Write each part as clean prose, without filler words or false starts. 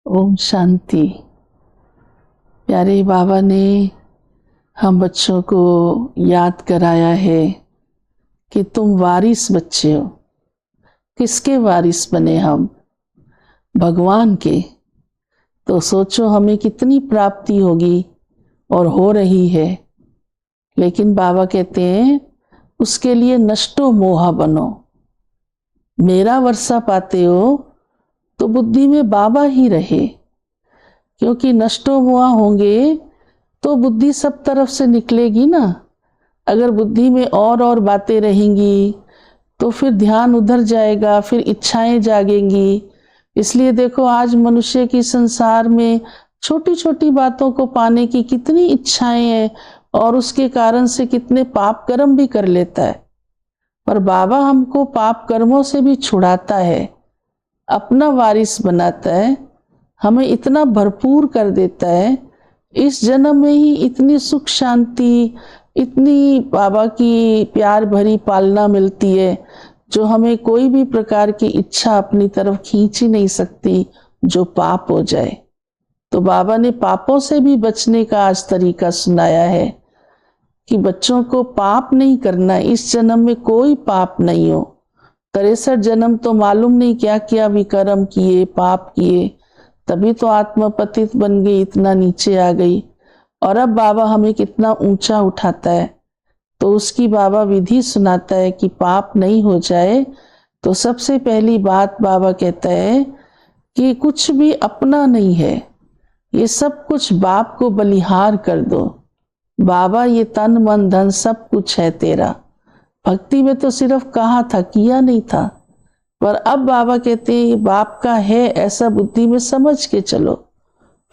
ओम शांति। प्यारे बाबा ने हम बच्चों को याद कराया है कि तुम वारिस बच्चे हो। किसके वारिस बने हम? भगवान के। तो सोचो हमें कितनी प्राप्ति होगी और हो रही है। लेकिन बाबा कहते हैं उसके लिए नष्टो मोहा बनो। मेरा वर्षा पाते हो तो बुद्धि में बाबा ही रहे, क्योंकि नष्टो मोहा होंगे तो बुद्धि सब तरफ से निकलेगी ना। अगर बुद्धि में और बातें रहेंगी तो फिर ध्यान उधर जाएगा, फिर इच्छाएं जागेंगी। इसलिए देखो आज मनुष्य की संसार में छोटी छोटी बातों को पाने की कितनी इच्छाएं हैं और उसके कारण से कितने पाप कर्म भी कर लेता है। पर बाबा हमको पाप कर्मों से भी छुड़ाता है, अपना वारिस बनाता है, हमें इतना भरपूर कर देता है। इस जन्म में ही इतनी सुख शांति, इतनी बाबा की प्यार भरी पालना मिलती है जो हमें कोई भी प्रकार की इच्छा अपनी तरफ खींच ही नहीं सकती जो पाप हो जाए। तो बाबा ने पापों से भी बचने का आज तरीका सुनाया है कि बच्चों को पाप नहीं करना। इस जन्म में कोई पाप नहीं हो। 63 जन्म तो मालूम नहीं क्या क्या विकर्म किए, पाप किए, तभी तो आत्मा पतित बन गई, इतना नीचे आ गई। और अब बाबा हमें कितना ऊंचा उठाता है। तो उसकी बाबा विधि सुनाता है कि पाप नहीं हो जाए। तो सबसे पहली बात बाबा कहता है कि कुछ भी अपना नहीं है, ये सब कुछ बाप को बलिहार कर दो। बाबा ये तन मन धन सब कुछ है तेरा। भक्ति में तो सिर्फ कहा था, किया नहीं था। पर अब बाबा कहते हैं ये बाप का है, ऐसा बुद्धि में समझ के चलो।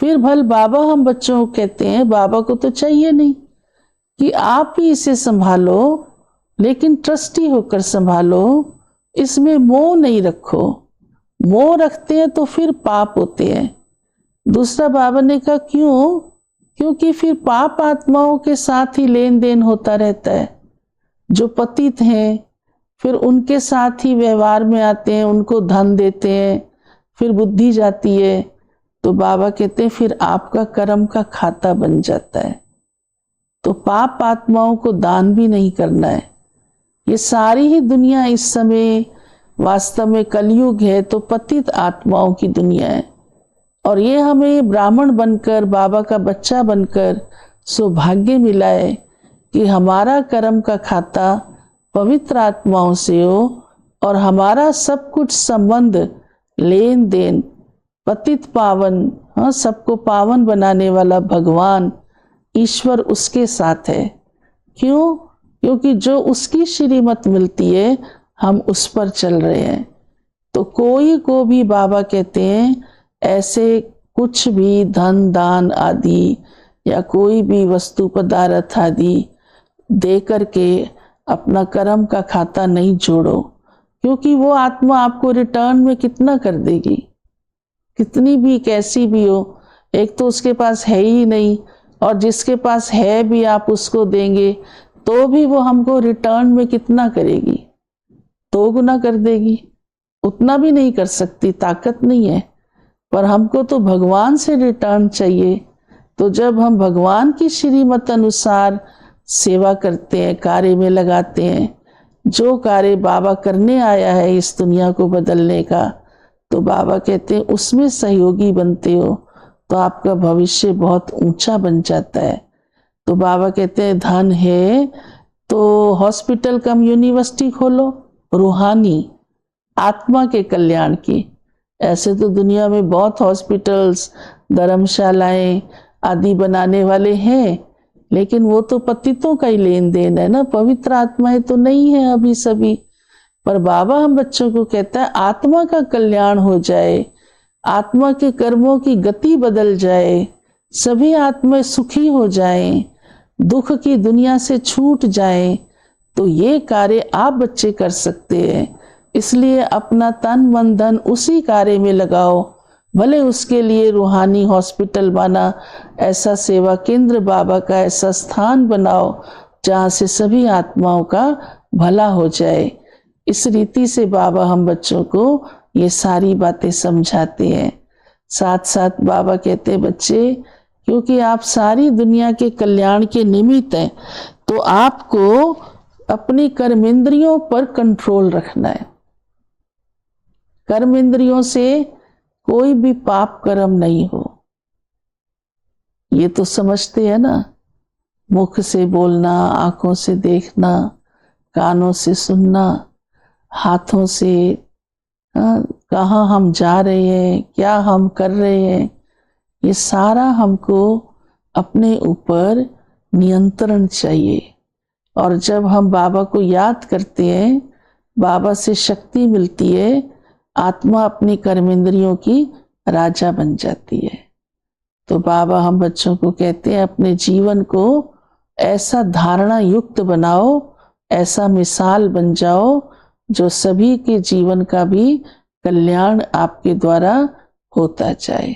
फिर भल बाबा हम बच्चों को कहते हैं बाबा को तो चाहिए नहीं कि आप ही इसे संभालो, लेकिन ट्रस्टी होकर संभालो, इसमें मोह नहीं रखो। मोह रखते हैं तो फिर पाप होते हैं। दूसरा बाबा ने कहा क्यों? क्योंकि फिर पाप आत्माओं के साथ ही लेन देन होता रहता है। जो पतित हैं फिर उनके साथ ही व्यवहार में आते हैं, उनको धन देते हैं, फिर बुद्धि जाती है। तो बाबा कहते हैं फिर आपका कर्म का खाता बन जाता है। तो पाप आत्माओं को दान भी नहीं करना है। ये सारी ही दुनिया इस समय वास्तव में कलयुग है तो पतित आत्माओं की दुनिया है। और ये हमें ब्राह्मण बनकर, बाबा का बच्चा बनकर सौभाग्य मिला है कि हमारा कर्म का खाता पवित्र आत्माओं से हो और हमारा सब कुछ संबंध, लेन देन पतित पावन, हाँ, सबको पावन बनाने वाला भगवान ईश्वर उसके साथ है। क्यों? क्योंकि जो उसकी श्रीमत मिलती है हम उस पर चल रहे हैं। तो कोई को भी बाबा कहते हैं ऐसे कुछ भी धन दान आदि या कोई भी वस्तु पदार्थ आदि दे करके अपना कर्म का खाता नहीं जोड़ो, क्योंकि वो आत्मा आपको रिटर्न में कितना कर देगी। कितनी भी कैसी भी हो, एक तो उसके पास है ही नहीं, और जिसके पास है भी आप उसको देंगे तो भी वो हमको रिटर्न में कितना करेगी? 2 गुना कर देगी। उतना भी नहीं कर सकती, ताकत नहीं है। पर हमको तो भगवान से रिटर्न चाहिए। तो जब हम भगवान की श्रीमत अनुसार सेवा करते हैं, कार्य में लगाते हैं, जो कार्य बाबा करने आया है इस दुनिया को बदलने का, तो बाबा कहते हैं उसमें सहयोगी बनते हो तो आपका भविष्य बहुत ऊंचा बन जाता है। तो बाबा कहते हैं धन है तो हॉस्पिटल कम यूनिवर्सिटी खोलो, रूहानी आत्मा के कल्याण की। ऐसे तो दुनिया में बहुत हॉस्पिटल्स, धर्मशालाएं आदि बनाने वाले हैं, लेकिन वो तो पतितों का ही लेन देन है ना, पवित्र आत्माएं तो नहीं है अभी सभी। पर बाबा हम बच्चों को कहता है आत्मा का कल्याण हो जाए, आत्मा के कर्मों की गति बदल जाए, सभी आत्माएं सुखी हो जाएं, दुख की दुनिया से छूट जाएं। तो ये कार्य आप बच्चे कर सकते हैं। इसलिए अपना तन मन धन उसी कार्य में लगाओ। भले उसके लिए रूहानी हॉस्पिटल बना, ऐसा सेवा केंद्र बाबा का ऐसा स्थान बनाओ जहाँ से सभी आत्माओं का भला हो जाए। इस रीति से बाबा हम बच्चों को ये सारी बातें समझाते हैं। साथ साथ बाबा कहते हैं बच्चे, क्योंकि आप सारी दुनिया के कल्याण के निमित्त हैं, तो आपको अपनी कर्मेंद्रियों पर कंट्रोल रखना है। कर्मेंद्रियों से कोई भी पाप कर्म नहीं हो, ये तो समझते हैं ना। मुख से बोलना, आंखों से देखना, कानों से सुनना, हाथों से कहाँ हम जा रहे हैं, क्या हम कर रहे हैं, ये सारा हमको अपने ऊपर नियंत्रण चाहिए। और जब हम बाबा को याद करते हैं, बाबा से शक्ति मिलती है, आत्मा अपनी कर्मेंद्रियों की राजा बन जाती है। तो बाबा हम बच्चों को कहते हैं अपने जीवन को ऐसा धारणा युक्त बनाओ, ऐसा मिसाल बन जाओ, जो सभी के जीवन का भी कल्याण आपके द्वारा होता जाए।